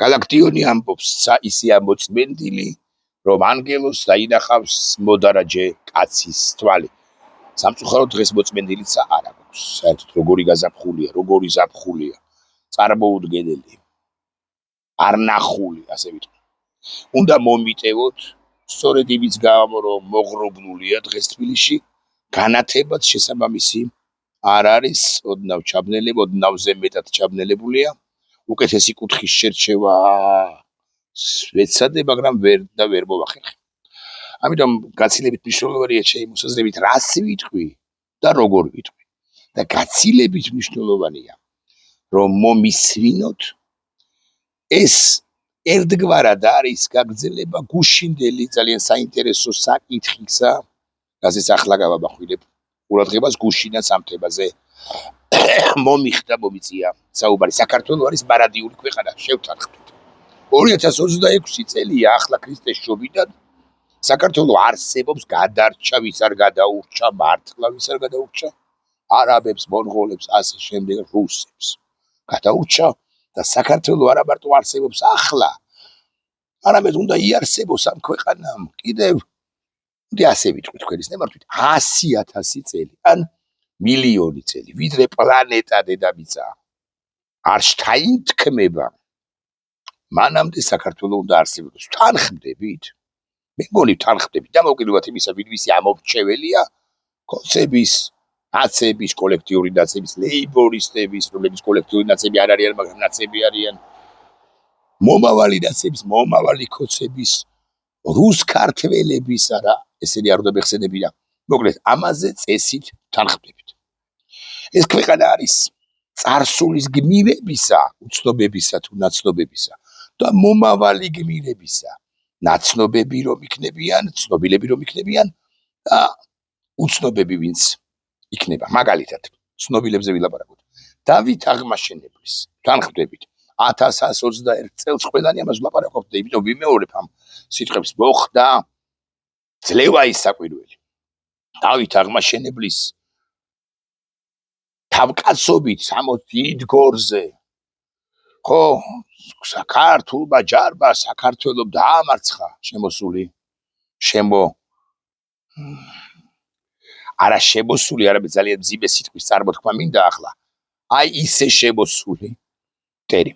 გალაქტიონი ამბობს, ისე ამოწმენდილი, რომ ანგელოს დაინახავს მოდარაჯე კაცის თვალი. სამწუხაროდ დღეს მოწმენდილიცა არ აქვს. საერთოდ როგორი ზაფხულია, წარმოუდგენელი, არნახული, ასე ვიტყვი. უნდა მომიტევოთ, სწორედ იმის გამო, რომ მოღრუბლულია დღეს თბილისში, განათებაც შესაბამისი არ არის, ოდნავზე მეტად ჩაბნელებულია. უკეთესი კუთხის შერჩევა ვეცადე, მაგრამ ვერ მოვახერხე. ამიტომ გაცილებით მნიშვნელოვანია ჩემი მოსაზრებით, რას ვიტყვი და როგორ ვიტყვი. და გაცილებით მნიშვნელოვანია, რომ მომისვინოთ ეს ერთგვარად არის გაგრძელება გუშინდელი ძალიან საინტერესო საკითხისა, რასაც ახლა გავამახვილებ. ყურადღებას გუშინაც ამ თემაზე მომიწია საუბარი. საქართველო არის მარადიული ქვეყანა, შევთანხმდით. 2026 წელია ახლა ქრისტეს შობიდან. საქართველო არსებობს, გადარჩა, ვის არ გადაურჩა, მართლა ვის არ გადაურჩა, არაბებს, მონღოლებს, ასე შემდეგ, რუსებს გადაურჩა და საქართველო არა მარტო არსებობს ახლა, არამედ უნდა იარსებოს ამ ქვეყანამ კიდევ, ასე ვიტყვი თქვენის ნებართვით, 100,000 წელი, ან მილიონი წელი, ვიდრე პლანეტა დედამიწა არ შთაინთქმება, მანამდე საქართველო უნდა არსებობდეს. თანხმდებით? მე მგონი თანხმდებით და მოკიდობთ იმისა, ვისი ამორჩეველია კოცების, ნაცების, კოლექტიური ნაცების, ლეიბორისტების, რომლებიც კოლექტიური ნაცები არ არიან, მაგრამ ნაცები არიან, მომავალი ნაცების, მომავალი კოცების, რუს-ქართველების, არა, ესენი არ უნდა მეხსენებინა. მოკლედ, ამაზე წესით თანხმდებით. ეს ქვეყანა არის წარსულის გმირებისა, უცნობებისა თუ ნაცნობებისა და მომავალი გმირებისა, ნაცნობები რომ იქნებიან, ცნობილები რომ იქნებიან და უცნობები ვინც იქნება. მაგალითად, ცნობილებზე ვილაპარაკოთ. დავით აღმაშენებლის თანხმდებით 1121 წელს ყველანი ამას ვლაპარაკობთ და იმიტომ ვიმეორებ ამ სიტყვებს, მოხდა ძლევა ის საკვირველი. დავით აღმაშენებლის თავკაცობით 60 გორზე, ხო, საქართველოს ჯარმა საქართველოს დაამარცხა არა შემოსული, არამედ ძალიან მძიმე სიტყვის წარმოთქმა მინდა ახლა. აი ისე შემოსული მტერი.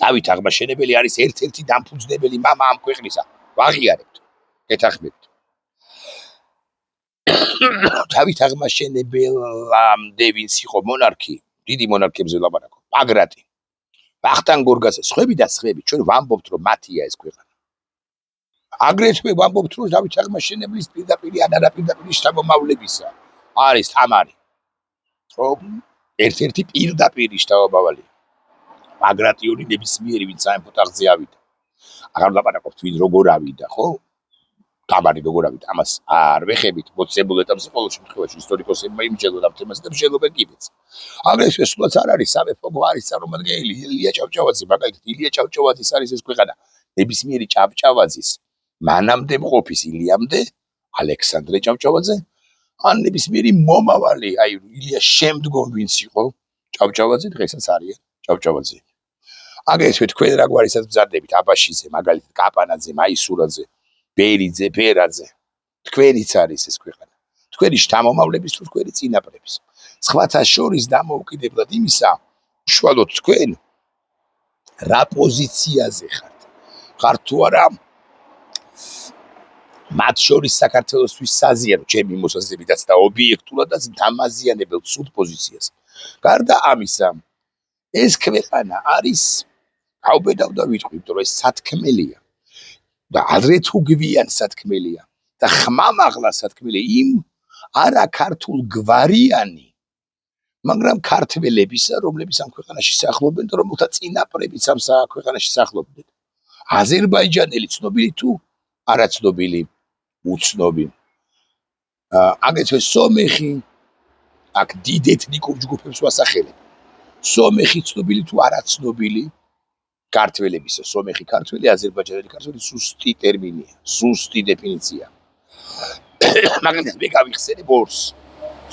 დავით აღმაშენებელი არის ერთ-ერთი დამფუძნებელი მამა ამ ქვეყნისა. ვაღიარებთ, გეთანხმებით. დავით აღმაშენებელამდე ვინც იყო მონარქი, დიდი მონარქებზე ვლაპარაკობ, პაგრატი, ვახტანგ გორგასე, სხვები და სხვები, ჩვენ ვამბობთ, რომ მათია ეს ქვეყანა. აგრეთვე ვამბობთ, რომ დავით აღმაშენებლის პირდაპირ ან არაპირდაპირ შთამომავლებისა არის თამარი. ერთ-ერთი პირდაპირ შთამომავალი. პაგრატიონი ნებისმიერი, ვინც სამეფო ტახტზე ავიდა. აღარ ვლაპარაკობთ, ვინ როგორ ავიდა, ხო? თამარი როგორ ავიდა, ამას არ ვეხებით, მოცემულ ეტაპზე ყოველ შემთხვევაში ისტორიკოსებმა იმჯელონ ამ თემაზე და მსჯელობენ კიდეც. აგრეთვე სულაც არ არის სამეფო გვარის წარმომადგენელი ილია ჭავჭავაძე, მაგალითად, ილია ჭავჭავაძის არის ეს ქვეყანა. ნებისმიერი ჭავჭავაძის მანამდე მყოფის ილიამდე, ალექსანდრე ჭავჭავაძე, ან ნებისმიერი მომავალი, აი ილიას შემდგომ ვინც იყო ჭავჭავაძე, დღესაც არიან ჭავჭავაძე. აგრეთვე თქვენ რა გვარისაც ბზარდებით, აბაშიძე, მაგალითად, კაპანაძე, მაისურაძე, ბერიძე, ფერაძე. თქვენიც არის ეს ქვეყანა. თქვენი შთამომავლების თუ თქვენი წინაპრების. სხვათა შორის დამოუკიდებლად იმისა, უშუალოდ თქვენ რა პოზიციაზე ხართ. ხართ თუ არა მათ შორის საქართველოსთვის საზიანო, ჩემი მოსაზრებითაც და ობიექტურადაც დამაზიანებელ ცუდ პოზიციაზე. გარდა ამისა, ეს ქვეყანა არის, გავბედავ და ვიტყვი, რომ ეს სათქმელია და ადრე თუ გვიან სათქმელია და ხმამაღლა სათქმელია იმ არა ქართულ გვარიანი, მაგრამ ქართველებისა, რომლებიც ამ ქვეყანაში სახლობენ და რომელთა წინაპრებიც ამ ქვეყანაში სახლობდნენ. აზერბაიჯანელი ცნობილი თუ არაცნობილი, უცნობი. აგრეთვე სომეხი, აქ დიდ ეთნიკურ ჯგუფებს ვასახელებ. სომეხი ცნობილი თუ არაცნობილი ქართველებისა. სომეხი ქართველი, აზერბაიჯანელი ქართველი სუსტი ტერმინია, სუსტი დეფინიცია. მაგალითად, მე გავიხსენებ ორს.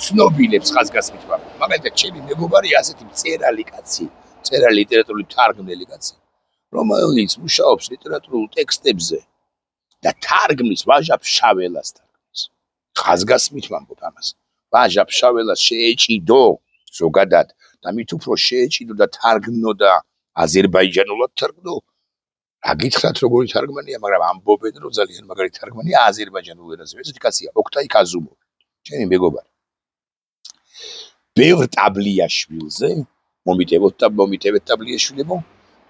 ცნობილებს ხაზგასმით ვარ. მაგალითად, ჩემი მეგობარი ასეთი მწერალი კაცი, წერა ლიტერატურული თარგმნელი კაცი, რომელიც მუშაობს ლიტერატურულ ტექსტებზე და თარგმნის ვაჟა ფშაველას თარგმნის. ხაზგასმით ვამბობ ამას. ვაჟა ფშაველას შეეჭიდო ზოგადად და მით უფრო შეეჭიდო და თარგმნოდა აზერბაიჯანულად თარგმნო. რა გითხრათ როგორი თარგმანია, მაგრამ ამბობენ რომ ძალიან მაგარი თარგმანია აზერბაიჯანულ ენაზე. ესეთი კაცია ოქთაი ქაზუმოვი, ჩემი მეგობარი. ბევრ ტაბლიაშვილზე მომიტევეთ ტაბლიაშვილებო,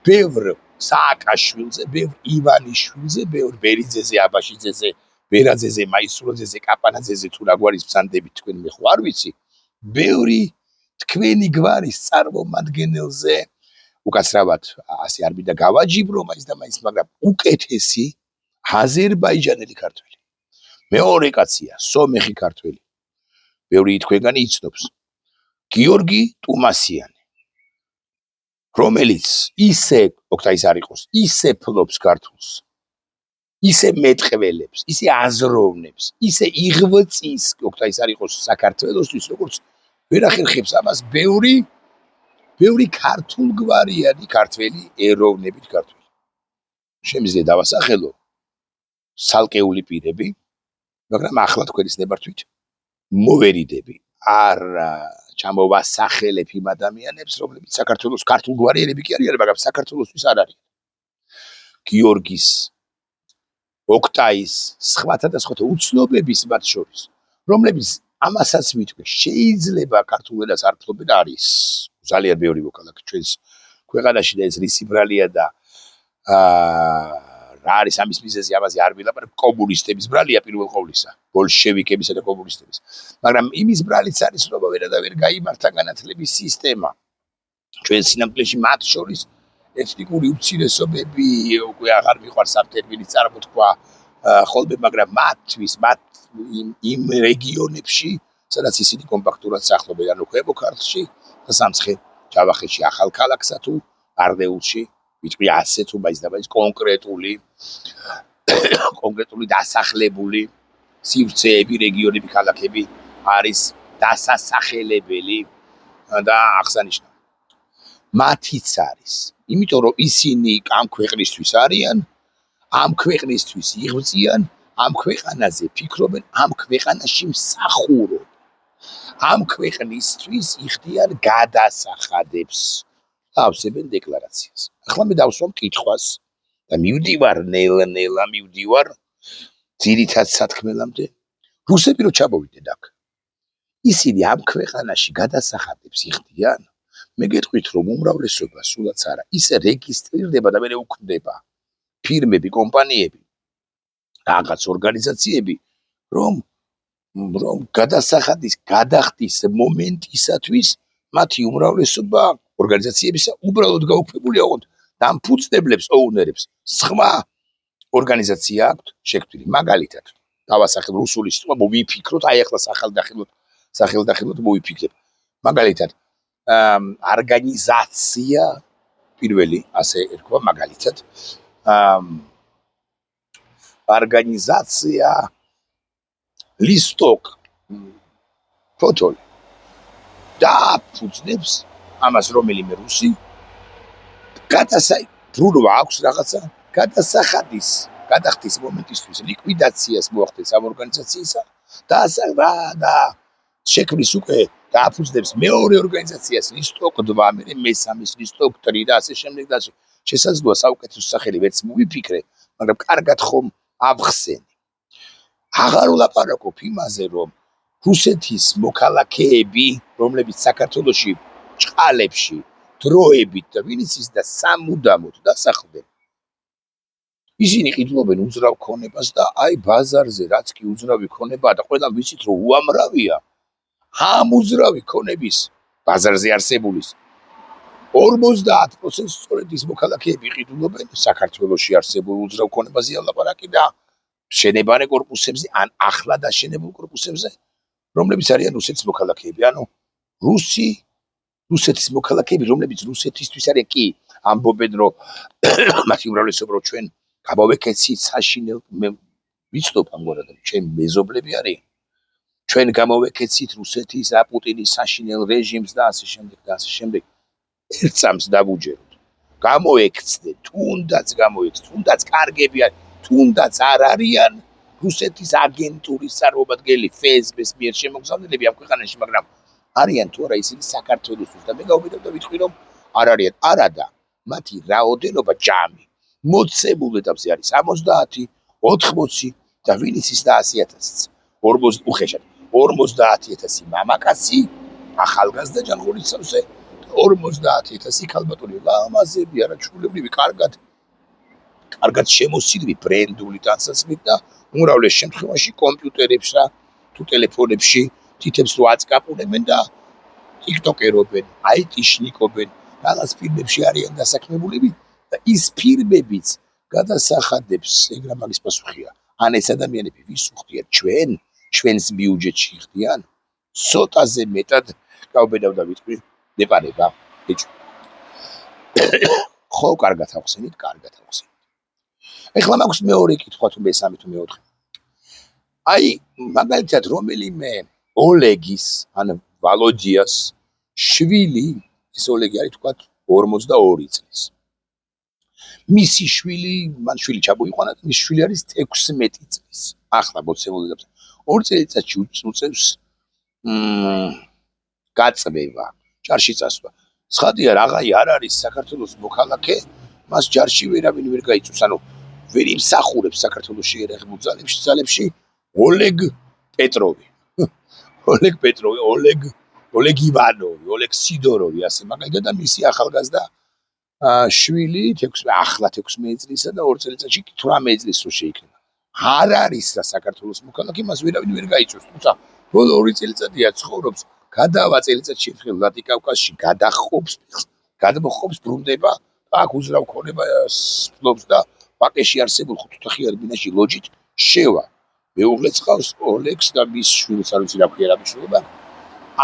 ბევრ სააკაშვილზე, ბევრ ივანიშვილზე, ბევრ ბერიძეზე, აბაშიძეზე, ბერაძეზე, მაისურაძეზე, კაპანაძეზე თუ რა გვარის ბრძანდებით თქვენ მე ხო არ ვიცი. ბევრი თქვენი გვარის წარმომადგენელზე უკაცრავად ასე არ მინდა გავაჯიბრო მაინც და მაინც, მაგრამ უკეთესი აზერბაიჯანელი ქართველი. მეორე კაცია სომეხი ქართველი. ბევრი თქვენგანი იცნობს. გიორგი ტუმასიანი, რომელიც ისე ოქთაის არ იყოს, ისე ფლობს ქართულს, ისე მეტყველებს, ისე აზროვნებს, ისე იღბწის ოქთაის არ იყოს საქართველოსთვის, როგორც ვერ ახერხებს ამას ბევრი ქართულგვარიანი ქართველი ეროვნებით ქართველი. შემიძლია დავასახელო ცალკეული პირები, მაგრამ ახლა თქვენის ნებართვით მოვერიდები. არ ჩამოვასახელებ იმ ადამიანებს, რომლებიც საქართველოს ქართულგვარიანები კი არიან, მაგრამ საქართველოსთვის არ არიან. გიორგის, ოქთაის, სხვათა და სხვათა უცნობების მათ შორის, რომლებიც ამასაც ვიტყვი, შეიძლება ქართულ ენას არ ფლობენ, არის ძალიან ბევრი მოქალაქე ჩვენს ქვეყანაში და ეს რისი ბრალია და რა არის ამის მიზეზი, ამაზე არ ვილაპარაკ, კომუნისტების ბრალია პირველ ყოვლისა, ბოლშევიკებისა და კომუნისტების. მაგრამ იმის ბრალიც არის, რომ ვერადავერ გაიმართა განათლების სისტემა. ჩვენ სინამდვილეში მათ შორის ეთნიკური უმცირესობები უკვე აღარ მიყვარს ამ ტერმინის წარმოთქვა ხოლმე, მაგრამ მათთვის იმ რეგიონებში, სადაც ისინი კომპაქტურად სახლობენ, ანუ ქვემო ქართლში და სამცხე ჯავახეთში, ახალ ქალაქსა თუ არდეულში, ვიტყვი ასე თუ მაინც და მაინც კონკრეტული დასახლებული სივრცეები, რეგიონები, ქალაქები არის დასასახელებელი და აღსანიშნავი. მათიც არის, იმიტომ რომ ისინი ამ ქვეყნისთვის არიან, ამ ქვეყნისთვის იღბწიან, ამ ქვეყანაზე ფიქრობენ, ამ ქვეყანაში მსახურობენ. ამ ქვეყნისთვის იხდიან გადასახადებს. ავსებენ დეკლარაციას. ახლა მე დავსვამ კითხვას და მივდივარ ნელა მივდივარ ძირითად სათქმელამდე. რუსები რო ჩამოვიდნენ აქ, ისინი ამ ქვეყანაში გადასახადებს იხდიან. მე გეტყვით რომ უმრავლესობა სულაც არა, ისე რეგისტრირდება და მერე უქმდება ფირმები, კომპანიები, რაღაც ორგანიზაციები, რომ გადასახადის გადახდის მომენტისათვის მათი უმრავლესობა ორგანიზაციებისა უბრალოდ გაუქმებულია, ოღონდ დამფუძნებლებს, ოუნერებს სხვა ორგანიზაცია აქვთ შექმნილი. მაგალითად, დავასახელ რუსული სიტყვა, მოვიფიქროთ, აი ახლა სახელდახელოდ მოვიფიქრებ. მაგალითად, ორგანიზაცია პირველი, ასე ერქვა მაგალითად, ორგანიზაცია ლისტოკ ფოტოლი დაფუძნებს ამას რომელიმე რუსი ბრუნვა აქვს რაღაცა გადახდის მომენტისთვის ლიკვიდაციას მოახდენს ამ ორგანიზაციისა და შექმნის უკვე დააფუძნებს მეორე ორგანიზაციას ლისტოკ 2, მერე მესამეს ლისტოკ 3 და ასე შემდეგ და შესაძლოა საუკეთესო სახელი ვერც მოვიფიქრე, მაგრამ კარგად ხომ ავხსენი. აღარ ვლაპარაკობ იმაზე, რომ რუსეთის მოქალაქეები, რომლებიც საქართველოში ჭყალებში, დროებით და ვინც ის და სამუდამოდ დასახლდნენ, ისინი ყიდულობენ უძრავ ქონებას და აი ბაზარზე რაც კი უძრავი ქონებაა და ყველა ვიცით რომ უამრავია ამ უძრავი ქონების ბაზარზე არსებულის 50% სწორედ ის მოქალაქეები ყიდულობენ საქართველოში არსებულ უძრავ ქონებაზე ლაპარაკი და შენებარე კორპუსებზე ან ახლა დაშენებულ კორპუსებზე, რომლებიც არიან რუსეთის მოქალაქეები, ანუ რუსეთის მოქალაქეები, რომლებიც რუსეთისთვის არიან, კი ამბობენ რომ მათი უმრავლესობა რომ ჩვენ გამოვეკეცით საშინელ ვიცნობ ამგვარად, ჩვენ მეზობლები არიან. ჩვენ გამოვეკეცით რუსეთის პუტინის საშინელ რეჟიმს და ასე შემდეგ და ასე შემდეგ. ერთ წამს დაგუჯეროთ. გამოექცდე, თუნდაც კარგები არ, თუნდაც არ არიან რუსეთის აგენტურის წარმომადგენელი FSB-ს მიერ შემოგზავნილები ამ ქვეყანაში, მაგრამ არიან თუ არა ისინი საქართველოსთვის და მე გავბედავ და ვიტყვი რომ არ არიან. არადა, მათი რაოდენობა ჯამი მოცემულ ეტაპზე არის 70, 80 და ვინც ის და 100,000-იც. 40 უხეშად 50,000 მამაკაცი ახალგაზრდა ჯანმრთელობაზე 50,000 ქალბატონი ლამაზები არაჩვეულებრივი კარგად შემოსილები ბრენდული ტანსაცმლით და უმრავლეს შემთხვევაში კომპიუტერებში თუ ტელეფონებში თითებს რო აწკაპუნებენ და ტიკტოკერობენ, IT-შნიკობენ, რაღაც ფილმებში არიან დასაქმებულები და ის ფილმებიც გადასახადებს ეგრა მაგის პასუხია. ან ეს ადამიანები ვის უხდიან ჩვენს ბიუჯეტში ხდიან ცოტაზე მეტად გავბედავ და ვიტყვი ნეპარება ბიჭო. ხო კარგად ახსენით. ეხლა მაქვს მეორე კითხვა თუ მესამე თუ მეოთხე. აი მაგალითად რომელიმე ოლეგის ან ვალოდიას შვილი, ეს ოლეგი არის თქვა 42 წლის. მისი შვილი, მან შვილი ჩამოიყვანა, მის შვილი არის 16 წლის. ახლა მოცემული და 2 წელიწადში უწევს გაწმევა, ჯარში წასვლა. ცხადია, რაღაცი არ არის საქართველოს მოქალაქე, მას ჯარში ვერავინ ვერ გაიწვევს, ანუ ვერ იმსახურებს საქართველოს შეიარაღებულ ძალებში ოლეგ პეტროვი, ოლეგ ივანოვი, ოლეგ სიდოროვი, ასე მაგალითად და მისი ახალგაზრდა შვილი ახლა 16 წლისა და 2 წელიწადში 18 წლის რო შეიქნება. არ არის რა საქართველოს მოქალაქე, მას ვერავინ ვერ გაიწვევს, თუმცა ბოლო 2 წელიწადია ცხოვრობს, გადავა წელიწადში ერთხელ ვლადიკავკაზში, გადმოხობს, ბრუნდება, აქ უზრავ ქონებას ფლობს და ვაკეში არსებულ ხუთოთახიან ბინაში ლოჯით შევა. მეუღლეც ყავს ოლეგს და მის შვილს არ ვიცი რა ქვია რა მნიშვნელობა.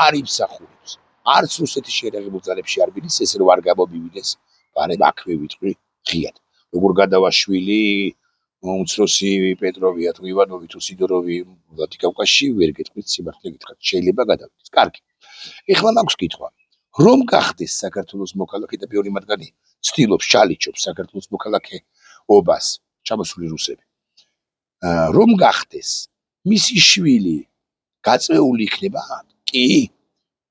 არ იმსახურებს. არც რუსეთის შეიარაღებულ ძალებში არ მიდის, ეს რო არ გამომივიდეს, ბარემ აქვე ვიტყვი ღიად. როგორ გადავა შვილი უმცროსი პეტროვია თუ ივანოვი თუ სიდოროვი ვლადიკავკაზში ვერ გეტყვით სიმართლე გითხრათ, შეიძლება გადავიდეს. კარგი. ეხლა მაქვს კითხვა. რომ გახდეს საქართველოს მოქალაქე და ბევრი მათგანი ცდილობს ჩალიჩობს საქართველოს მოქალაქეობას, ჩამოსული რუსები. რომ გახდეს მისი შვილი გაწეული იქნება? კი,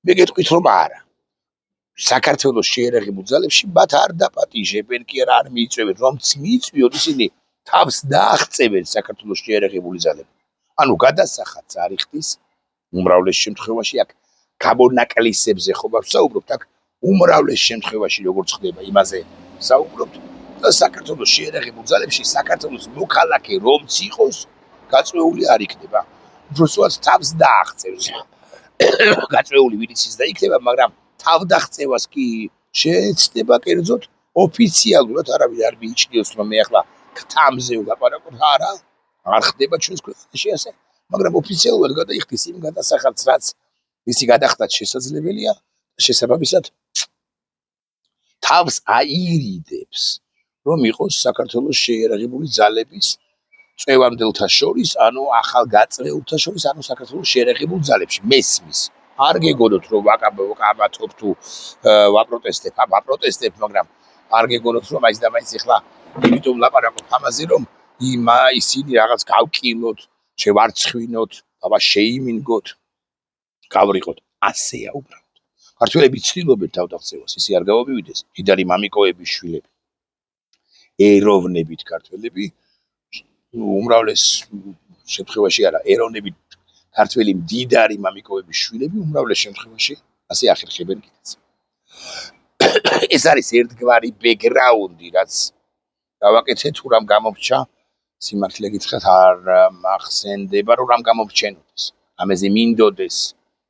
მე გეტყვით რომ არა. საქართველოს შეიარაღებულ ძალებში მათ არ დაპატიჟებენ, კი არა არ მიიწვევენ, რომც მიიწვიონ ისინი თავს დააღწევენ საქართველოს შეიარაღებული ძალები. ანუ გადასახადს არ იხდის უმრავლეს შემთხვევაში აქ გამონაკლისებზე ხომ ვსაუბრობთ, აქ უმრავლეს შემთხვევაში როგორც ხდება იმაზე ვსაუბრობთ და საქართველოს შეიარაღებულ ძალებში საქართველოს მოქალაქე რომც იყოს გაწვეული არ იქნება. უბრალოდ თავს დააღწევს. გაწვეული ვინც ის და იქნება, მაგრამ თავდაღწევას კი შეეცდება კერძოდ ოფიციალურად არავინ არ მიიჩნევს რომ მე ახლა ქთამზე ვლაპარაკობ, არა, არ ხდება ჩვენს ქვეყანაში ასე, მაგრამ ოფიციალურად გადაიხდის იმ გადასახადს, რაც მისი გადახდაც შესაძლებელია, შესაბამისად თავს აირიდებს, რომ იყოს საქართველოს შეიარაღებული ძალების წევამდელთა შორის, ანუ ახალგაწვეულთა შორის, ანუ საქართველოს შეიარაღებულ ძალებში მესმის. არ გეგონოთ რომ ვაკამათობ თუ ვაპროტესტებ, მაგრამ არ გეგონოთ რომ მაინც და მაინც ახლა იმიტომ ლაპარაკობ ამაზე რომ ისინი რაღაც გავკილოთ, შევარცხვინოთ, აბა შეიმინგოთ, გავრიყოთ. ასეა უბრალოდ. ქართველები ცდილობენ თავდაღწევას, ისე არ გამომივიდეს. მდიდარი მამიკოების შვილები, ეროვნებით ქართველები, უმრავლეს შემთხვევაში არა, ეროვნებით ქართველი მდიდარი მამიკოების შვილები უმრავლეს შემთხვევაში ასე ახერხებენ კიდეც. ეს არის ერთგვარი ბექგრაუნდი, რაც გავაკეთე თუ რამ გამომრჩა, სიმართლე გითხრათ არ მახსენდება რომ რამ გამომრჩენოდეს. ამაზე მინდოდეს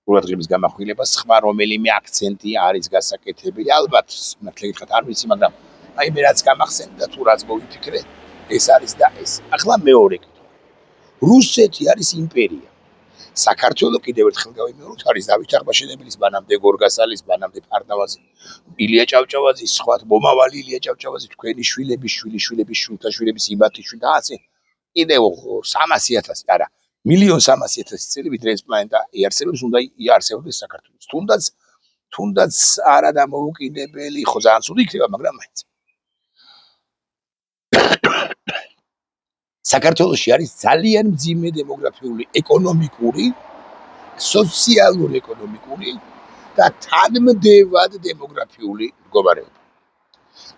ყურადღების გამახვილება, სხვა რომელიმე აქცენტი არის გასაკეთებელი, ალბათ სიმართლე გითხრათ არ ვიცი, მაგრამ აი მე რაც გამახსენდა თუ რაც მოვიფიქრე, ეს არის და ეს. ახლა მეორე კითხვა. რუსეთი არის იმპერია. საქართველო კიდევ ერთხელ გავიმეოროთ, არის დავით აღმაშენებლის, ბანამდე გორგასალის, ბანამდე ფარნავაზი, ილია ჭავჭავაძის, სხვა მომავალი ილია ჭავჭავაძის, თქვენი შვილების შვილიშვილების შვილთა შვილების იმათიშვილი და ასე კიდევ 300,000, არა, 1,300,000 წელი ვიდრე ეს პლანეტა იარსებებს, უნდა იარსებოდეს საქართველოს. თუნდაც არა დამოუკიდებელი, ხო ძალიან ცუდი იქნება, მაგრამ მაინც. საქართველოში არის ძალიან მძიმე დემოგრაფიული, ეკონომიკური, სოციალური ეკონომიკური და თანმდევად დემოგრაფიული მდგომარეობა.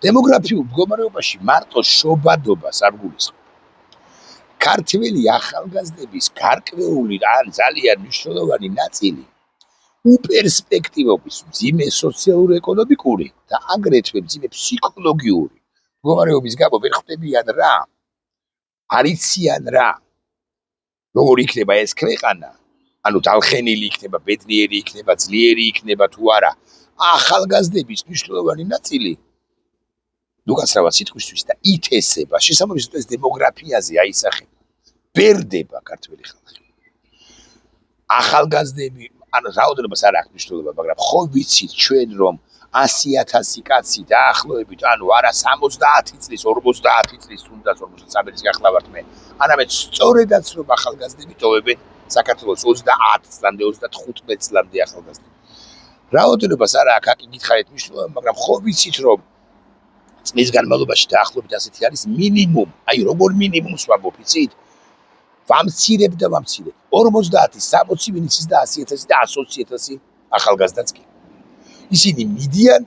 დემოგრაფიულ მდგომარეობაში მარტო შობადობას არ გულისხმობ. ქართველი ახალგაზრდების გარკვეული ან ძალიან მნიშვნელოვანი ნაწილი უპერსპექტივობის მძიმე სოციალურ-ეკონომიკური და აგრეთვე მძიმე ფსიქოლოგიური მდგომარეობის გამო ვერ ხვდებიან რა, არ იციან რა, როგორ იქნება ეს ქვეყანა, ანუ დალხენილი იქნება, ბედნიერი იქნება, ძლიერი იქნება თუ არა. ახალგაზრდების მნიშვნელოვანი ნაწილი უკაცრავად სიტყვისთვის და ითესება, შესაბამისად ეს დემოგრაფიაზე აისახება. ბერდება ქართველი ხალხი. ახალგაზრდები, ანუ რაოდენობას არ აქვს მნიშვნელობა, მაგრამ ხო ვიცით ჩვენ რომ 100,000 კაცი დაახლოებით, ანუ არა 70 წლის, 50 წლის, თუნდაც 53 წლის გახლავართ მე. არამედ სწორედაც რომ ახალგაზრდები ტოვებენ საქართველოს 30 წლამდე, 35 წლამდე ახალგაზრდები. რაოდენობას არ აქვს აკი გითხარით მნიშვნელობა, მაგრამ ხო ვიცით რომ წლის განმავლობაში დაახლოებით ასეთი არის მინიმუმ, აი როგორ მინიმუმს ვამბობ, იცით? ვამცირებ და ვამცირებ. 50, 60 ვინ იცის და 100,000 და 120,000 ახალგაზრდაც კი. ისინი მიდიან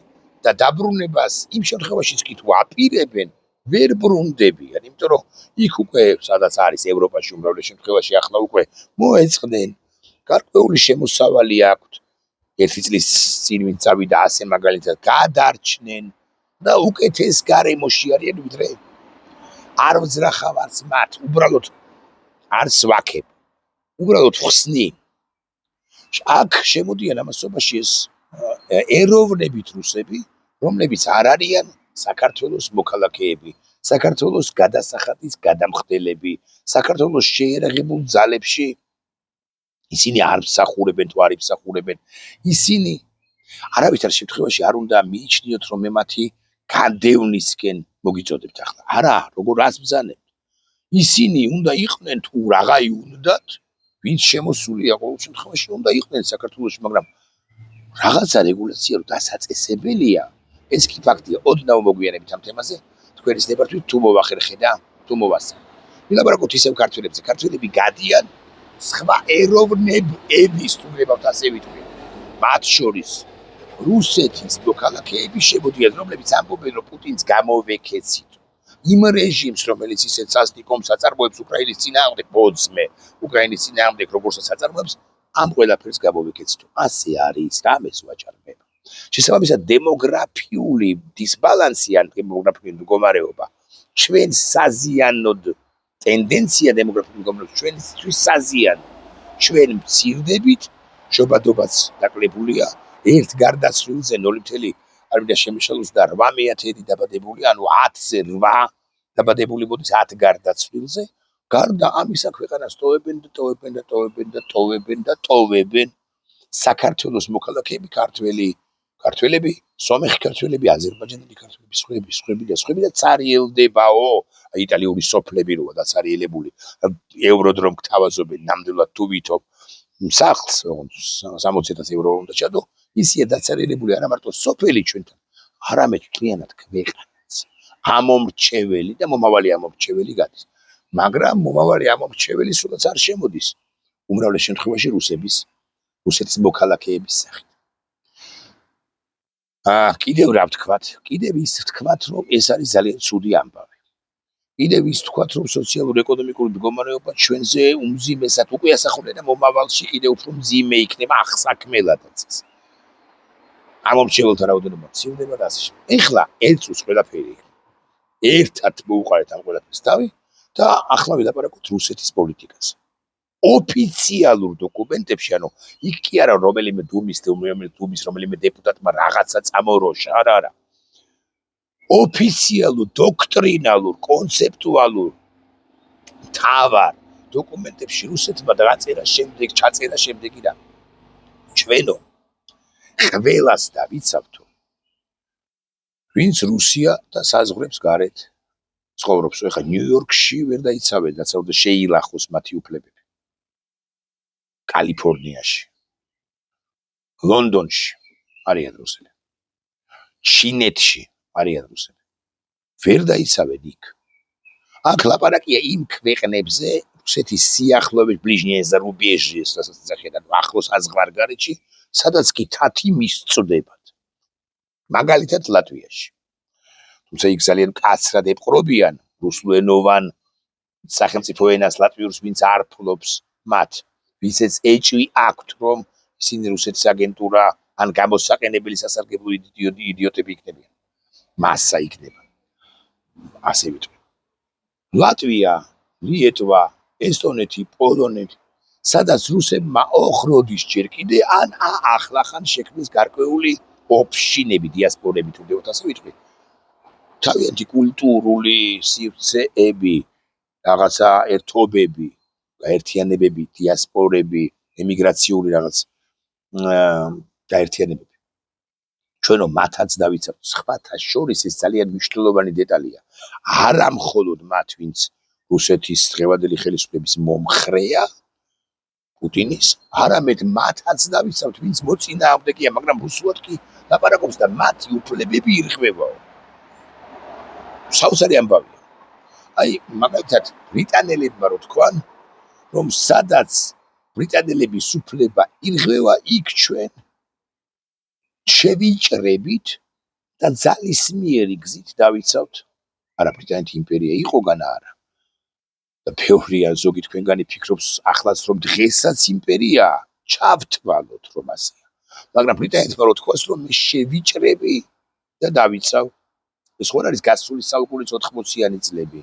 და დაბრუნებას იმ შემთხვევაშიც კი თუ აპირებენ, ვერ ბრუნდებიან, იმიტომ რომ იქ უკვე სადაც არის ევროპაში უმრავლეს შემთხვევაში ახლა უკვე მოეწყდნენ, გარკვეული შემოსავალი აქვთ. ერთი წლის წინ ვინც წავიდა ასე მაგალითად გადარჩნენ და უკეთეს გარემოში არიან ვიდრე არ ვძრახავ არც მათ, უბრალოდ არც ვაქებ, უბრალოდ ხსნი. აქ შემოდიან ამასობაში ეს ეროვნებით რუსები, რომლებიც არ არიან საქართველოს მოქალაქეები, საქართველოს გადასახადის გადამხდელები, საქართველოს შეიარაღებულ ძალებში ისინი არ მსახურებენ თუ არ იმსახურებენ. ისინი არავითარ შემთხვევაში არ უნდა მიიჩნიოთ რომ მე მათი განდევნისკენ მოგიწოდებთ ახლა. არა, როგორ ასბრძანებთ. ისინი უნდა იყვნენ თუ რაღა იუნდათ, ვინც შემოსულია ყოველ შემთხვევაში უნდა იყვნენ საქართველოში, მაგრამ რაღაცა რეგულაცია რომ დასაწესებელია, ეს კი ფაქტია. ოდნავ მოგვიანებით ამ თემაზე თქვენის ნებართვით თუ მოვახერხე და თუ მოვასწრე. ვილაპარაკოთ ისევ ქართველებზე. ქართველები გადიან სხვა ეროვნების თუ გრებავთ ასე ვიტყვი. მათ შორის რუსეთის მოქალაქეები შემოდიან, რომლებიც ამბობენ რომ პუტინს გამოვეკეცით. იმ რეჟიმს, რომელიც ისეთ სასტიკომს აწარმოებს უკრაინის წინააღმდეგ, ბოძმე, უკრაინის წინააღმდეგ როგორსაც აწარმოებს, ამ ყველაფერს გამოვეკეცით. ასე არის, რამეს ვაჭარბება. შესაბამისად, დემოგრაფიული დისბალანსი ან დემოგრაფიული მდგომარეობა ჩვენ საზიანოდ ტენდენცია დემოგრაფიული მდგომარეობის ჩვენთვის საზიანო. ჩვენ მცირდებით, შობადობაც დაკლებულია, ერთ გარდაცვლილზე 0.8 დაბადებული, ანუ 10-ზე 8 დაბადებული მოდის 10 გარდაცვლილზე. გარდა ამისა ქვეყანას ტოვებენ საქართველოს მოქალაქეები, ქართველები, სომეხი ქართველები, აზერბაიჯანელი ქართველები, სხვები და ცარიელდებაო, იტალიური სოფლები როა დაცარიელებული, ევროდრომ გთავაზობენ, ნამდვილად თუ ვითომ სახლს 60,000 евро უნდა ჩადო, ისია დაცარიელებული არა მარტო სოფელი ჩვენთან, არამედ მთლიანად ქვეყანაც. ამომრჩეველი და მომავალი ამომრჩეველი გადის. მაგრამ მომავალი ამომრჩეველი სულაც არ შემოდის. უმრავლეს შემთხვევაში რუსეთის მოქალაქეების სახით. კიდევ რა ვთქვათ? კიდევ ის ვთქვათ, რომ ეს არის ძალიან ცუდი ამბავი. კიდევ ის ვთქვათ, რომ სოციალურ-ეკონომიკური მდგომარეობა ჩვენზე უმძიმესად უკვე ასახულია და მომავალში კიდევ უფრო მძიმე იქნება აღსაქმელადაც ეს. ამომრჩეველთა რაოდენობა მცირდება და ასე შემდეგ. ეხლა ერთს ყველაფერი ერთად მოუყარეთ ამ ყველაფერს თავი და ახლა ვილაპარაკოთ რუსეთის პოლიტიკაზე. ოფიციალურ დოკუმენტებში, ანუ იქ კი არა რომელიმე დუმის რომელიმე დეპუტატმა რაღაცა წამოროშა, არა. ოფიციალურ, დოქტრინალურ, კონცეპტუალურ თავარ დოკუმენტებში რუსეთმა დაწერა შემდეგი რა. ჩვენო ყველას დავიცავთო, ვინც რუსია და საზღვრებს გარეთ ცხოვრობს. ეხლა ნიუ-იორკში ვერ დაიცავენ, რაც უნდა შეილახოს მათი უფლებები. კალიფორნიაში, ლონდონში, არიან რუსები. ჩინეთში არიან რუსები. ვერ დაიცავენ იქ. აქ ლაპარაკია იმ ქვეყნებზე, რუსეთის სიახლოვეს ბლიჟნიე ზარუბეჟის, რასაც ეძახიან ახლოს საზღვარგარეთში, სადაც კი თათი მისწვდებათ. მაგალითად ლატვიაში. თუმცა იქ ძალიან კაცრად ეპყრობიან რუსულენოვან სახელმწიფო ენას ლატვიურს, ვინც არ ფლობს მათ, ვინცაც ეჭვი აქვთ, რომ ისინი რუსეთის აგენტურა ან გამოსაყენებელი სასარგებლო იდიოტები იქნებიან. მასა იქნება. ასე ვიტყვი. ლატვია, ლიეტვა, ესტონეთი, პოლონეთი, სადაც რუსებმა ოხროდის ჯერ კიდე ან ახლახან შექმნეს გარკვეული ოფშინები, დიასპორები, თუ გეუბნებით ასე ვიტყვი. თავიანთი კულტურული სივრცეები, რაღაცა ერთობები, გაერთიანებები, დიასპორები, ემიგრაციული რაღაც გაერთიანებები. ჩვენ რომ მათაც დავიცავთ, სხვათა შორის ეს ძალიან მნიშვნელოვანი დეტალია. არა მხოლოდ მათ, ვინც რუსეთის დღევანდელი ხელისუფლების მომხრეა, პუტინის, არამედ მათაც დავიცავთ, ვინც მოწინააღმდეგეა, მაგრამ რუსულად კი ლაპარაკობს და მათი უფლებები ირღვევაო. საოცარი ამბავია. აი, მაგალითად, ბრიტანელებმა რო თქვან, რომ სადაც ბრიტანელების უფლება ირღვევა, იქ ჩვენ შევიჭრებით და ძალისმიერი გზით დავიცავთ. არა, ბრიტანეთი იმპერია იყოგან არა. და თეორია ზოგი თქვენგანი ფიქრობს ახლაც რომ დღესაც იმპერია ჩავთვალოთ რომ ასეა. მაგრამ ბრიტანეთმა რო თქვას რომ მე შევიჭრები და დავიცავ. ეს ხო არის გასული საუკუნის 80-იანი წლები.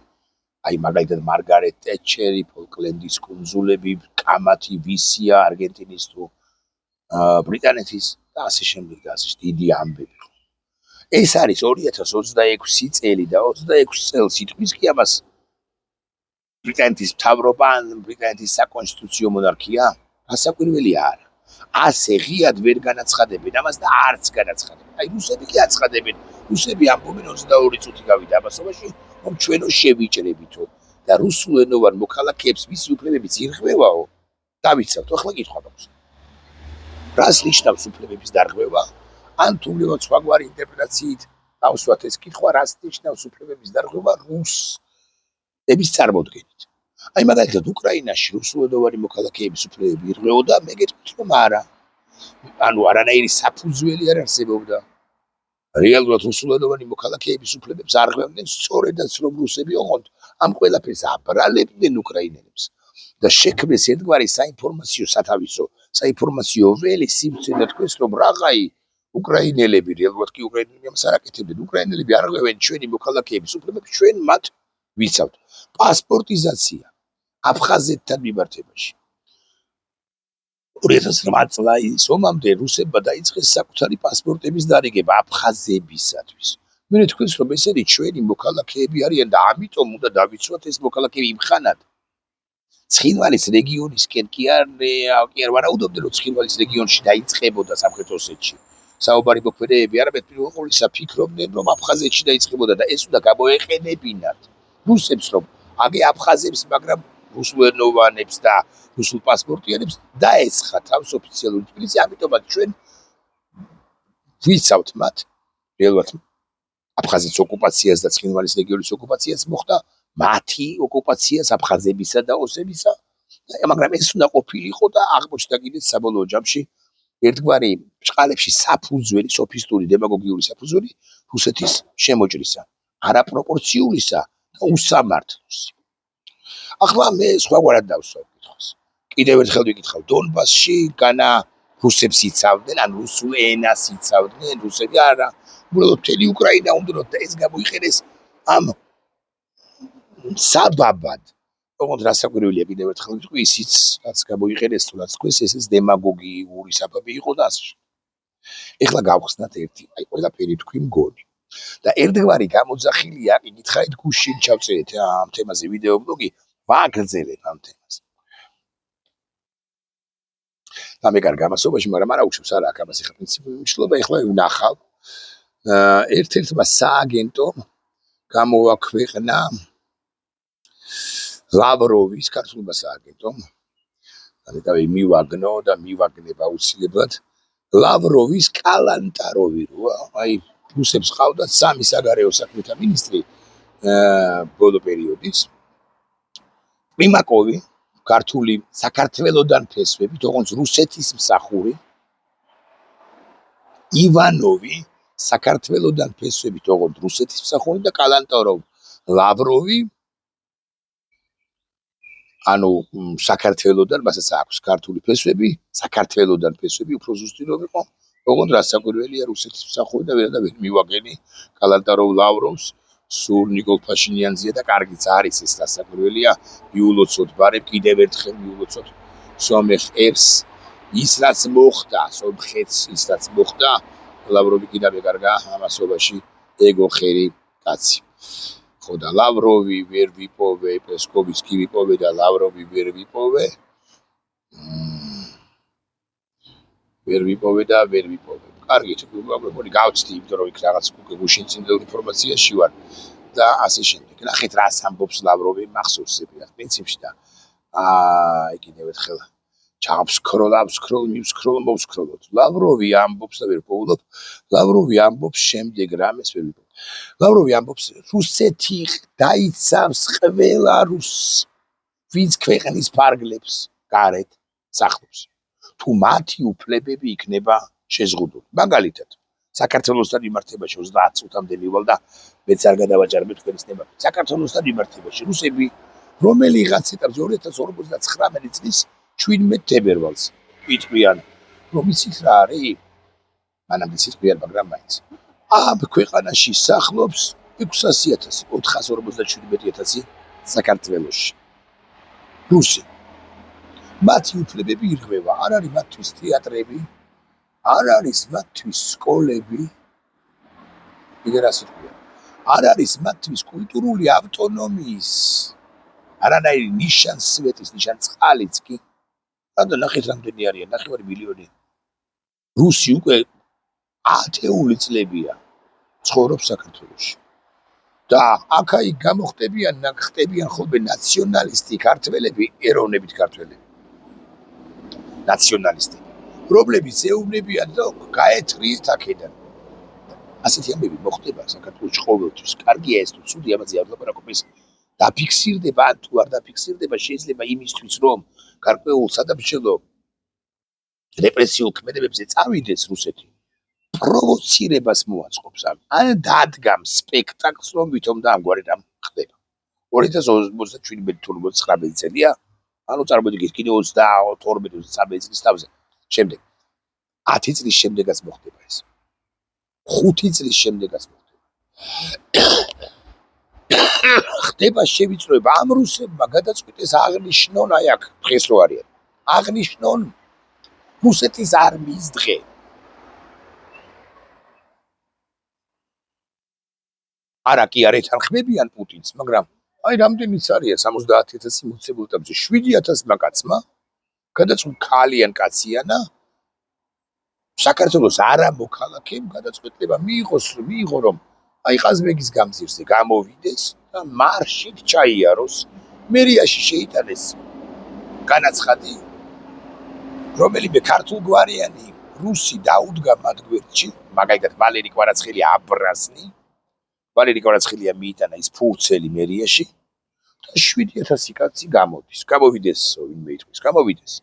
აი მაგალითად მარგარეტ ტეტჩერი, ფოლკლენდის კუნძულები, კამათი, ვისია, არგენტინის თუ ბრიტანეთის და ასე შემდეგ და ასე დიდი ამბები. ეს არის 2026 წელი და 26 წელს იტყვის კი ამას ბრიტანეთის მთავრობა ან ბრიტანეთის საკონსტიტუციო მონარქია? გასაკვირველი არა. ასე ღიად ვერ განაცხადებენ ამას და არც განაცხადებენ. აი რუსები კი აცხადებენ. რუსები ამბობენ 22 წუთი გავიდა აბასობაში, რომ ჩვენო შევიჭრებითო და რუსულენოვან მოქალაქეებს მისი უფლებებიც ირღვევაო. დავიცავთ, ახლა კითხვა მაქვს. რას ნიშნავს უფლებების დარღვევა? ან თუნდაც სხვაგვარი ინტერპრეტაციით დავსვათ ეს კითხვა, რას ნიშნავს უფლებების დარღვევა რუსების წარმოდგენით. აი მაგალითად უკრაინაში რუსულენოვანი მოქალაქეების უფლებები ირღვეოდა, მე გეტყვით რომ არა. ანუ არანაირი საფუძველი არ არსებობდა. რეალურად რუსულენოვანი მოქალაქეების უფლებებს არ ღვევდნენ, სწორედაც რომ რუსები ოღონდ ამ ყველაფერს აბრალებდნენ უკრაინელებს და შექმნეს ერთგვარი საინფორმაციო სათავისო, საინფორმაციო ველი სივრცე და თქვეს რომ რაღაცა უკრაინელები რეალურად კი უკრაინელები ამას არ აკეთებდნენ. უკრაინელები არ ღვევენ ჩვენი მოქალაქეების უფლებებს, ჩვენ მათ ვიცავთ. პასპორტიზაცია აფხაზეთთან მიმართებაში. 2008 წლის ომამდე რუსებმა დაიწყეს საკუთარი პასპორტების დარიგება აფხაზებისათვის. მე თქვენს რომ ესენი ჩვენი მოქალაქეები არიან და ამიტომ უნდა დავიცვათ ეს მოქალაქეები იმხანად. ცხინვალის რეგიონისკენ კი არ ვარაუდობდნენ რომ ცხინვალის რეგიონში დაიწყებოდა სამხრეთ ოსეთში. საუბარი მოქმედებები არამედ პირველ ყოვლისა ფიქრობდნენ რომ აფხაზეთში დაიწყებოდა და ეს უნდა გამოეყენებინათ რუსებს რომ აგე აფხაზებს, მაგრამ რუსულენოვანებს და რუსულ პასპორტიანებს დაეცხა თავს ოფიციალური თბილისი, ამიტომაც ჩვენ ვიცავთ მათ რეალურად აფხაზეთის ოკუპაციას და ცხინვალის რეგიონის ოკუპაციას მოხდა მათი ოკუპაციას აფხაზებისა და ოსებისა, მაგრამ ეს უნდა ყოფილიყო და აღმოჩნდა კიდეც საბოლოო ჯამში ერთგვარი ბრჭყალებში საფუძველი, სოფისტური დემაგოგიური საფუძველი რუსეთის შემოჭრისა, არაპროპორციულისა და უსამართლოსი. ახლა მე სხვაგვარად დავსვამ კითხვას. კიდევ ერთხელ ვიკითხავ, დონბასში განა რუსებს იცავდნენ, ან რუსულ ენას იცავდნენ, რუსები არა. უბრალოდ მთელი უკრაინა უნდათ და ეს გამოიყენეს ამ საბაბად. ოღონდ რასაკვირველია კიდევ ერთხელ ვიტყვი, ისიც რაც გამოიყენეს თუ რაც თქვეს, ეს დემაგოგიური საბაბი იყო და ასე. ეხლა გავხსნათ ერთი, აი ყველაფერი თქვი მგონი. და ერთგვარი გამოძახილია, კი გითხარით გუშინ ჩავწერეთ ამ თემაზე ვიდეო ბლოგი, ვაგრძელებ ამ თემას. და მე კარგ გამასობაში, მაგრამ არა უშვებს არა აქ ამას ეხლა პრინციპი მნიშვნელობა, ეხლა ვნახავ. ერთ-ერთმა სააგენტომ გამოაქვეყნა ლავროვის ქართულმა სააგენტომ. და მივაგნო და მივაგნებ აუცილებლად ლავროვის კალანტაროვი როა, აი რუსებს ყავდათ სამი საგარეო საქმეთა მინისტრი ბოლო პერიოდის. პრიმაკოვი, ქართული საქართველოდან ფესვებით, ოღონდ რუსეთის მსახური, ივანოვი, საქართველოდან ფესვებით, ოღონდ რუსეთის მსახური და კალანტაროვი, ლავროვი, ანუ საქართველოდან, მასაც აქვს ქართული ფესვები, საქართველოდან ფესვები უფრო ზუსტი რომ იყო, ოღონდ რასაკვირველია რუსეთის მსახური და ვერადავერ მივაგენი კალანტაროვ ლავროვს, სულ ნიკოლ ფაშინიანზეა და კარგიც არის ეს რასაკვირველია, მიულოცოთ ბარემ კიდევ ერთხელ მიულოცოთ სომეხ ერს, ის რაც მოხდა, სომხეთს ის რაც მოხდა, ლავროვი კიდევ ეკარგა ამასობაში ეგო ხერი კაცი. ხო და ლავროვი ვერ ვიპოვე, პესკოვის კი ვიპოვე და ლავროვი ვერ ვიპოვე. ვერ ვიპოვე და ვერ ვიპოვე. კარგი, თქვი გავცდი, იმიტომ რომ იქ რაღაც გუშინ წინდელ ინფორმაციაში ვარ და ასე შემდეგ. ნახეთ რას ამბობს ლავროვი მახსოვს ზეპირად პრინციპში და კიდევ ერთხელ მოვსკროლოთ. ლავროვი ამბობს და ვერ პოულობ. ლავროვი ამბობს შემდეგ რამეს ვერ ვიპოვე. ლავროვი ამბობს რუსეთი დაიცავს ყველა რუსს, ვინც ქვეყნის ფარგლებს გარეთ სახლობს. თუ მათი უფლებები იქნება შეზღუდული. მაგალითად, საქართველოსთან იმართებაში 30 წუთამდე მივალ და მეც არ გადავაჭარბე თქვენის ნებართვით. საქართველოსთან იმართებაში რუსები რომელიღაც ეტაპზე 2059 წლის 17 თებერვალს იტყვიან, რომ იცით რა არის? მანამდე სიტყვიან, მაგრამ მაინც. ამ ქვეყანაში სახლობს 600,000, 457,000 საქართველოში. რუსი. მათი უფლებები ირღვევა, არ არის მათთვის თეატრები, არ არის მათთვის სკოლები, კიდე რა სიტყვია, არ არის მათთვის კულტურული ავტონომიის, არანაირი ნიშან-სვეტის, ნიშან-წყალიც კი. და ნახეთ რამდენი არიან, 9 მილიონი. რუსი უკვე ათეული წლებია ცხოვრობს საქართველოში. და აქ-იქ ხტებიან ხოლმე ნაციონალისტი ქართველები, ეროვნებით ქართველები. ნაციონალისტები. პრობლემის ეუბნებიან და გაეთრიეთ აქედან. ასეთი ამბები მოხდება საქართველოში ყოველთვის. კარგია ეს თუ ცუდი, ამაზე არ ვლაპარაკობ, ეს დაფიქსირდება, ან თუ არ დაფიქსირდება, შეიძლება იმისთვის, რომ გარკვეულ სადამშრალო რეპრესიულ ქმედებებზე წავიდეს რუსეთი, პროვოცირებას მოაწყობს, ან დადგამ სპექტაკლს, რომ ვითომ და ამგვარად ამ ხდება. 2027 თუ 29 წელია, ანუ წარმოვიდგინეთ კიდე 22-23 წლის თავზე. შემდეგ 10 წლის შემდეგაც მოხდება ეს. 5 წლის შემდეგაც მოხდება. ხდება შევიწროება ამ რუსებმა გადაწყვიტეს აღნიშნონ აი აქ დღეს რო არიან. აღნიშნონ რუსეთის არმიის დღე. არა კი არ ეთანხმებიან პუტინს, მაგრამ აი რამდენიც არიან 70,000 მოცემულ ტაბზე 7,000 მაკაცმა გადაწყვიტ ქალიან კაციანა საქართველოს არა მოქალაქემ გადაწყვეტილება მიიღო რომ აი ყაზბეგის გამზირზე გამოვიდეს და მარშით ჩაიაროს, მერიაში შეიტანეს განაცხადი, რომელიმე ქართულგვარიანი რუსი დაუდგა მათ გვერდში, მაგალითად ვალერი კვარაცხელია აბრაზნი, ვალერი კვარაცხელია მიიტანა ის ფურცელი მერიაში და 7,000 კაცი გამოვიდეს, ვინმე იტყვის, გამოვიდეს.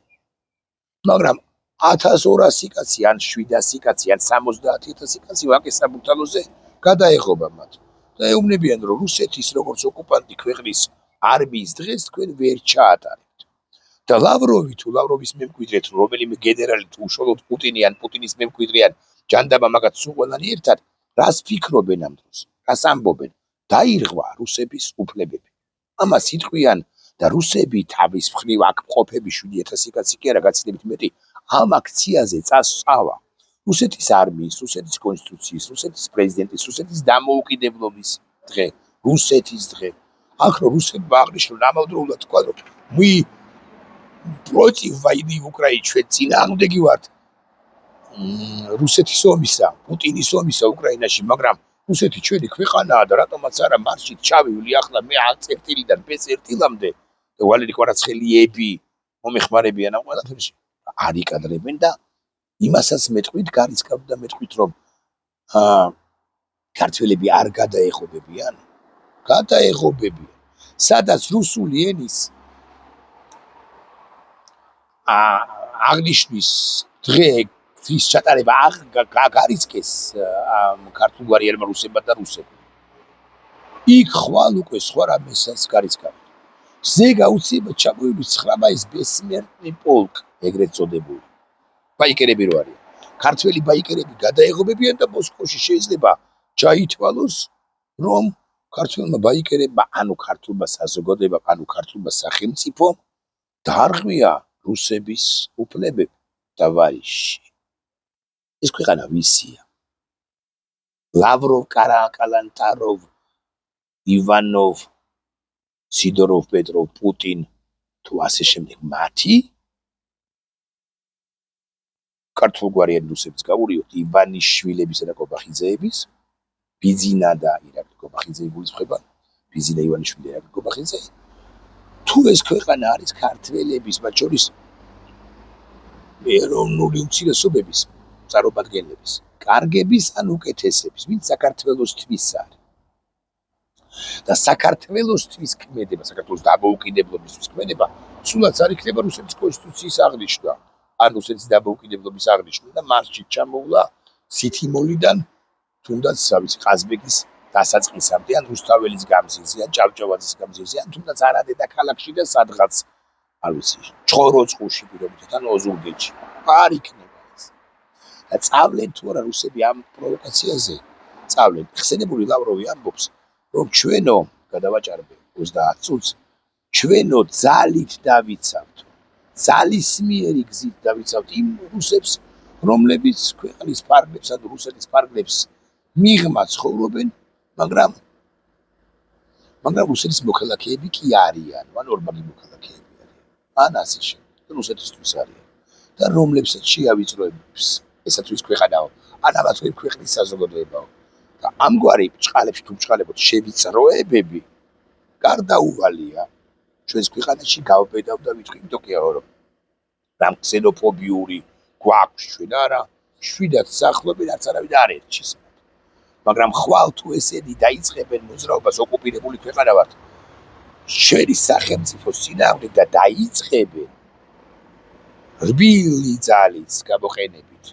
მაგრამ 1200 კაცი, ან 700 კაცი, ან 70,000 კაცი ვაკეს საბურთალოზე გადაეღობა მათ და ეუბნებიან, რომ რუსეთის როგორც ოკუპანტი ქვეყნის არმიის დღეს თქვენ ვერ ჩაატარებთ. და ლავროვი თუ ლავროვის მემკვიდრე თუ რომელიმე გენერალი თუ უშუალოდ პუტინი ან პუტინის მემკვიდრე ან ჯანდაბა მაგათ სულ ყველანი ერთად, რას ფიქრობენ ამ დროს? რას ამბობენ? დაირღვა რუსების უფლებები. ამას იტყვიან და რუსები თავის მხრივ აქ მყოფები 7,000 კაცი კი არა, გაცილებით მეტი ამ აქციაზე წასწავა რუსეთის არმიის, რუსეთის კონსტიტუციის, რუსეთის პრეზიდენტის, რუსეთის დამოუკიდებლობის დღე, რუსეთის დღე. აქ რო რუსებმა აღნიშნონ ამავდროულად თქვა, რომ мы против войны в Украине, ჩვენ წინააღმდეგი ვართ რუსეთის ომისა, პუტინის ომისა უკრაინაში, მაგრამ რუსეთი ჩვენი ქვეყანაა და რატომაც არა მარშით ჩავივლი ახლა მე A-წერტილიდან B-წერტილამდე და ვალერი კვარაცხელიები მომეხმარებიან ამ ყველაფერში. არ იკადრებენ და იმასაც მეტყვით გარისკავთ და მეტყვით რომ ქართველები არ გადაეხობებიან, გადაეხობებიან. სადაც რუსული ენის აღნიშნვის დღის ჩატარება გარისკეს ქართულგვარიერებმა რუსებმა და რუსებმა. იქ ხვალ უკვე სხვა რამესაც გარისკავთ. ზე გაუცილებლად ჩამოივლის 9 მაისის ბესმერტნი პოლკ, ეგრეთ წოდებული. ბაიკერები რო არიან. ქართველი ბაიკერები გადაეღობებიან და მოსკოვში შეიძლება ჩაითვალოს, რომ ქართველმა ბაიკერებმა, ანუ ქართულმა საზოგადოებამ, ანუ ქართულმა სახელმწიფომ დაარღვია რუსების უფლებები და ვარიში. ეს ქვეყანა ვისია? ლავროვ, კალანტაროვ, ივანოვ, სიდოროვ, პეტროვ, პუტინ თუ ასე შემდეგ მათი ქართულგვარიანი რუსების გავურიოთ ივანიშვილებისა და კობახიძეების, ბიძინა და ირაკლი კობახიძე გულისხმება, ბიძინა ივანიშვილი და ირაკლი კობახიძე. თუ ეს ქვეყანა არის ქართველების, მათ შორის ეროვნული უმცირესობების, წარმომადგენლების, კარგების ან უკეთესების, ვინც საქართველოსთვის არის. და საქართველოსთვის ქმედება, საქართველოს დამოუკიდებლობისთვის ქმედება, სულაც არ იქნება რუსეთის კონსტიტუციის აღნიშვნა, ან რუსეთის დამოუკიდებლობის აღნიშვნა და მასში ჩამოვლა სითიმოლიდან თუნდაც ყაზბეგის დასაწყისამდე, ან რუსთაველის გამზირზე, ან ჭავჭავაძის გამზირზე, ან თუნდაც არადედა ქალაქში და სადღაც არ ვიცი, ჩხოროწყუში პირობითად, ან ოზურგეთში. არ იქნება ეს. და წავლენ თუ არა რუსები ამ პროვოკაციაზე? წავლენ. ხსენებული ლავროვი ამბობს, რომ ჩვენო გადავაჭარბე 30 წუთს, ჩვენო ძალით დავიცავთ. ძალისმიერი გზით დავიცავთ იმ რუსებს, რომლებიც ქვეყნის ფარგლებს ან რუსეთის ფარგლებს მიღმა ცხოვრობენ, მაგრამ რუსეთის მოქალაქეები კი არიან, ან ორმაგი მოქალაქეები არიან. ან ასე შემდეგ, რუსეთისთვის არიან. და რომლებსაც შეავიწროებს, ესაც ვის ქვეყანაო, ან ამათ ვერ ქვეყნის საზოგადოებაო. და ამგვარი ბჭყალებში თუ ბჭყალებოთ შევიწროებები გარდაუვალია ჩვენს ქვეყანაში გავბედავ და ვიტყვი, იმიტომ რომ რამ ქსენოფობიური გვაქვს ჩვენ არა, შვიდად სახლობენ, არც არავინ არ ერჩის. მაგრამ ხვალ თუ ესენი დაიწყებენ მოძრაობას, ოკუპირებული ქვეყანა ვართ, ჩვენი სახელმწიფოს წინააღმდეგ და დაიწყებენ რბილი ძალის გამოყენებით,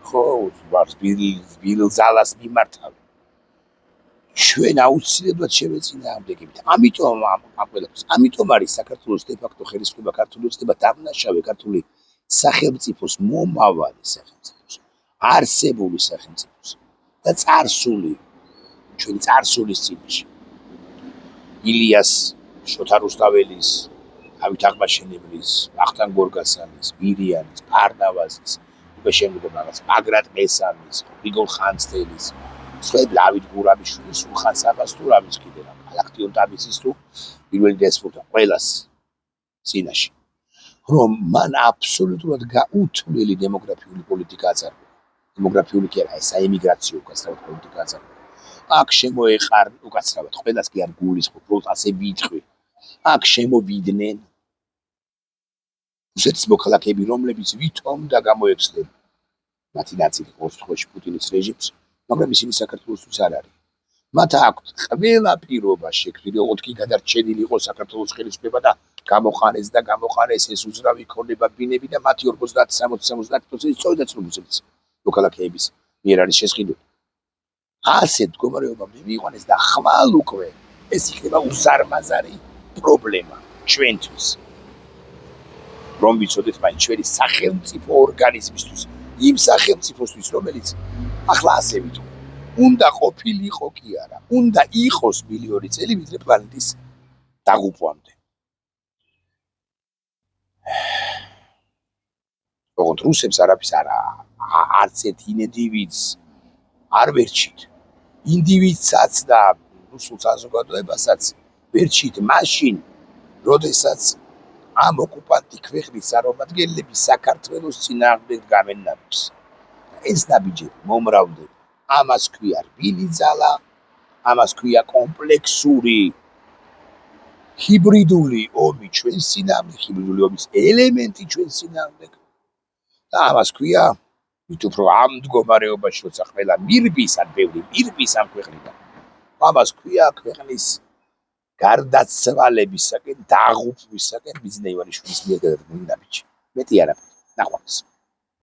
ხო, რბილ ძალას მიმართავენ. ჩვენ აუცილებლად შევეწინააღმდეგებით. ამიტომ არის საქართველოს დე-ფაქტო ხელისუფლება, ქართული ოცნება დამნაშავე ქართული სახელმწიფოს, მომავალი სახელმწიფოს, არსებული სახელმწიფოს და წარსული, ჩვენი წარსულის წინაშე. ილიას შოთა რუსთაველის, დავით აღმაშენებლის, ვახტანგ გორგასალის, მირიანის, ფარნავაზის, უკვე შემდგომ რაღაც ბაგრატ ყესანის, გრიგოლ ხანძთელის, სხვაები დავით გურამიშვილის, სულხან საბას თუ რამის კიდე რა, გალაქტიონ ტაბიძის თუ პირველი დესპოტა ყველას წინაშე. რომ მან აბსოლუტურად გაუთვლელი დემოგრაფიული პოლიტიკა აწარმოა. დემოგრაფიული კი არა, ეს აემიგრაციო უკაცრავად პოლიტიკა აწარმოა. აქ შემოეყარ უკაცრავად, ყველას კი არ გულისხმობ, რომ ასე ვიტყვი. აქ შემოვიდნენ რუსეთის მოქალაქეები, რომლებიც ვითომ და გამოეცნენ მათი ნაწილი მოსკოვში პუტინის რეჟიმს, მაგრამ ისინი საქართველოსთვის არ არის. მათ აქვთ ყველა პირობა შექმნილი, ოთხი გადარჩენილი იყო საქართველოს ხელისუფლება და გამოყანეს ეს უძრავი ქონება ბინები და მათი 50-60-70% სწორედაც რუსეთის მოქალაქეების მიერ არის შესყიდული. ასე მდგომარეობამდე მიიყვანეს და ხვალ უკვე ეს იქნება უზარმაზარი პრობლემა ჩვენთვის. რომ ვიცოდეთ მაინც ჩვენი სახელმწიფო ორგანიზმისთვის, იმ სახელმწიფოსთვის, რომელიც ახლა ასე ვიტყვი, უნდა ყოფილიყო კი არა, უნდა იყოს მილიონი წელი ვიდრე პლანეტის დაღუპვამდე. ოღონდ რუსებს არაფერს არც ერთ ინდივიდს არ ვერჩით. ინდივიდსაც და რუსულ საზოგადოებასაც ვერჩით მაშინ, როდესაც ამ ოკუპანტი ქვეყნის წარმომადგენლები საქართველოს წინააღმდეგ დგამენ ნაბიჯს. ეს ნაბიჯები მომრავლდება. ამას ქვია რბილი ძალა, ამას ქვია კომპლექსური ჰიბრიდული ომი ჩვენს წინააღმდეგ, ჰიბრიდული ომის ელემენტი ჩვენს წინააღმდეგ და ამას ქვია მით უფრო ამ მდგომარეობაში, როცა ყველა მირბის ან ბევრი მირბის ამ ქვეყნიდან, ამას ქვია ქვეყნის გარდაცვალებისაკენ, დაღუპვისაკენ ბიზნეივანიშვილის მიერ გადადგმული ნაბიჯი. მეტი არა, ნახვამდის.